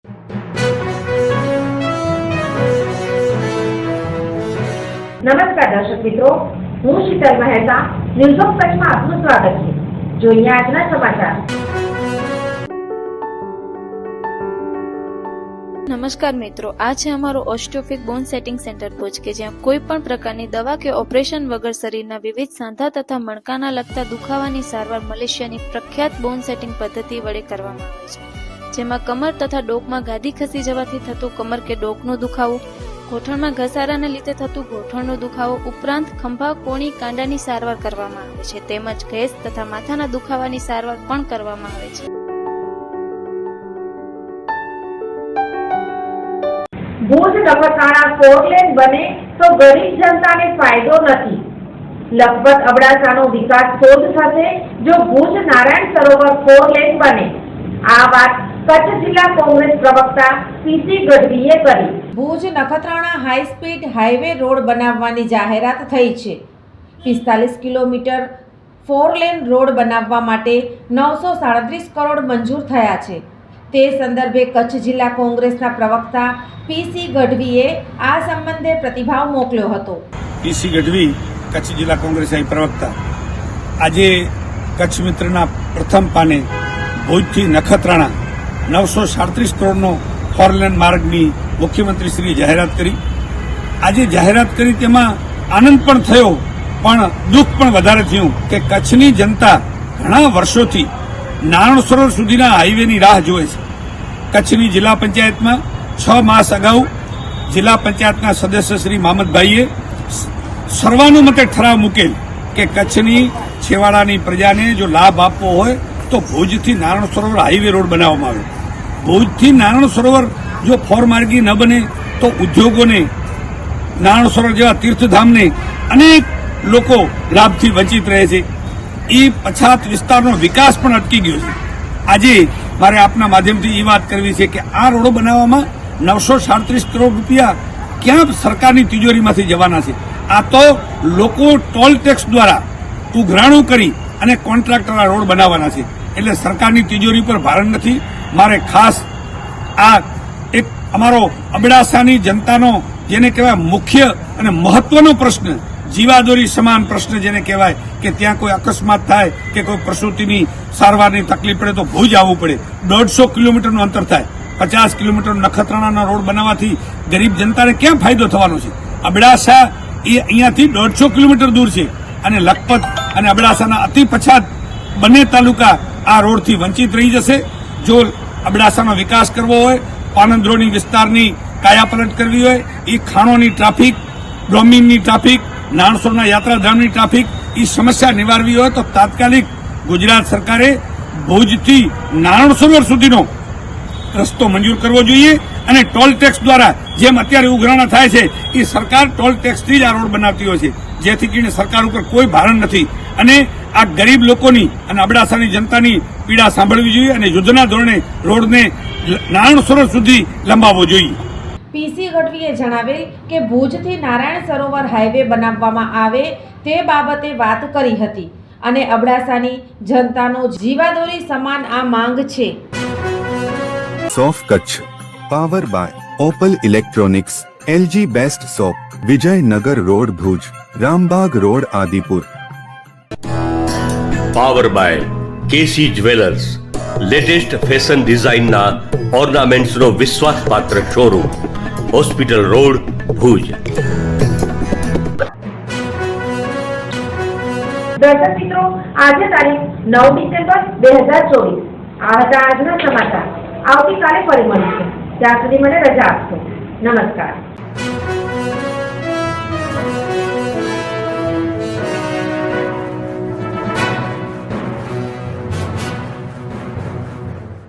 નમસ્કાર દર્શક મિત્રો, હું શીતલ મહેતા ન્યૂઝ ઓફ કચ્છમાં આપનું સ્વાગત છે। જોઈએ આજના સમાચાર। નમસ્કાર મિત્રો, આ છે અમારું ઓસ્ટિયોફિક બોન સેટિંગ સેન્ટર ભુજ કે જ્યાં કોઈ પણ પ્રકારની દવા કે ઓપરેશન વગર શરીરના વિવિધ સાંધા તથા મણકાના લગતા દુખાવાની સારવાર મલેશિયાની પ્રખ્યાત બોન સેટિંગ પદ્ધતિ વડે કરવામાં આવે છે, જેમાં કમર તથા ડોકમાં ગાદી ખસી જવાથી થતું કમર કે ડોકનો દુખાવો, ગોઠણમાં ઘસારાને લીધે થતું ગોઠણનો દુખાવો ઉપરાંત ખંભા, કોણી, કાંડાની સારવાર કરવામાં આવે છે, તેમજ ગેસ તથા માથાના દુખાવાની સારવાર પણ કરવામાં આવે છે। ભુજ નખત્રાણા 4 લેન બને તો ગરીબ જનતાને ફાયદો નથી। લખપત અબડાસાનો વિકાસ શોધ થશે જો ભુજ નારાયણ સરોવર 4 લેન બને। આ વાત કચ્છ જિલ્લા કોંગ્રેસ પ્રવક્તા પીસી ગઢવીએ કરી। Bhuj Nakhatrana high speed highway road બનાવવાની જાહેરાત થઈ છે। 45 કિલોમીટર 4 લેન રોડ બનાવવા માટે 937 કરોડ મંજૂર થયા છે। તે સંદર્ભે કચ્છ જિલ્લા કોંગ્રેસના પ્રવક્તા પીસી ગઢવીએ આ સંબંધે પ્રતિભાવ મોકલ્યો હતો। પીસી ગઢવી, કચ્છ જિલ્લા કોંગ્રેસના પ્રવક્તા। આજે કચ્છ મિત્રના પ્રથમ પાને ભુજથી નખત્રાણા 937 કરોડનો 4 લેન માર્ગની મુખ્યમંત્રીશ્રીએ જાહેરાત કરી। આજે જાહેરાત કરી તેમાં આનંદ પણ થયો, પણ દુઃખ પણ વધારે થયું કે કચ્છની જનતા ઘણા વર્ષોથી નારાયણ સરોવર સુધીના હાઈવેની રાહ જોવે છે। કચ્છની જિલ્લા પંચાયતમાં 6 માસ અગાઉ જિલ્લા પંચાયતના સદસ્ય શ્રી મામદભાઈએ સર્વાનુમતે ઠરાવ મૂકેલ કે કચ્છની છેવાડાની પ્રજાને જો લાભ આપવો હોય તો ભુજથી નારાયણ સરોવર હાઈવે રોડ બનાવવામાં આવે। ભુજથી નારાયણ સરોવર જો 4 માર્ગી ન બને તો ઉદ્યોગોને, નારાયણ સરોવર જેવા તીર્થધામને અનેક લોકો લાભથી વંચિત રહે છે। એ પછાત વિસ્તારનો વિકાસ પણ અટકી ગયો છે। આજે મારે આપના માધ્યમથી એ વાત કરવી છે કે આ રોડો બનાવવામાં 937 કરોડ રૂપિયા ક્યાં સરકારની તિજોરીમાંથી જવાના છે? આ તો લોકો ટોલ ટેક્સ દ્વારા ઉઘરાણું કરી અને કોન્ટ્રાક્ટર આ રોડ બનાવવાના છે, એટલે સરકારની તિજોરી પર ભારણ નથી। મારે ખાસ આ એક અમારો અબડાસાની જનતાનો જેને કહેવાય મુખ્ય અને મહત્વનો પ્રશ્ન, જીવાદોરી સમાન પ્રશ્ન જેને કહેવાય કે ત્યાં કોઈ અકસ્માત થાય કે કોઈ પ્રસૂતિની સારવારની તકલીફ પડે તો ભુજ આવવું પડે। 150 કિલોમીટરનું અંતર થાય, 50 કિલોમીટર નખત્રાણાના રોડ બનાવવાથી ગરીબ જનતાને ક્યાં ફાયદો થવાનો છે? અબડાસા એ અહીંયાથી 150 કિલોમીટર દૂર છે અને લખપત અને અબડાસાના અતિ પછાત બંને તાલુકા આ રોડથી વંચિત રહી જશે। જો અબડાસાનો વિકાસ કરવો હોય, પાનંદ્રોની વિસ્તારની કાયાપલટ કરવી હોય, એ ખાણોની ટ્રાફિક, ડોમિનની ટ્રાફિક, નાણસોરના યાત્રાધામની ટ્રાફિક, એ સમસ્યા નિવારવી હોય તો તાત્કાલિક ગુજરાત સરકારે ભુજથી નારાયણ સરોવર સુધીનો રસ્તો મંજૂર કરવો જોઈએ અને ટોલ ટેક્સ દ્વારા જેમ અત્યારે ઉઘરાણા થાય છે એ સરકાર ટોલ ટેક્સથી જ આ રોડ બનાવતી હોય છે, જેથી કરીને સરકાર ઉપર કોઈ ભારણ નથી અને આ ગરીબ લોકોની અને અબડાસાની જનતાની પીડા સાંભળવી જોઈએ અને યુદ્ધના ધોરણે રોડને નારાયણ સરોવર સુધી લંબાવવો જોઈએ। પીસી ગઢવીએ જણાવેલ કે ભુજથી નારાયણ સરોવર હાઈવે બનાવવામાં આવે તે બાબતે વાત કરી હતી અને અબડાસાની જનતાનો જીવાદોરી સમાન આ માંગ છે। સોફ Kutch power by Opal electronics, LG best shop, Vijaynagar road Bhuj, Rambag road Adipur. Power by KC jewellers, latest fashion ડિઝાઇનના ઓર્નામેન્ટ્સનો વિશ્વાસપાત્ર શોરૂમ, હોસ્પિટલ રોડ ભુજ। દર્શક મિત્રો, આજે તારીખ 9 ડિસેમ્બર 2024। આ હતા આજના સમાચાર। આવતીકાલે ફરી મળીશું, ત્યાં સુધી મને રજા આપશો। નમસ્કાર।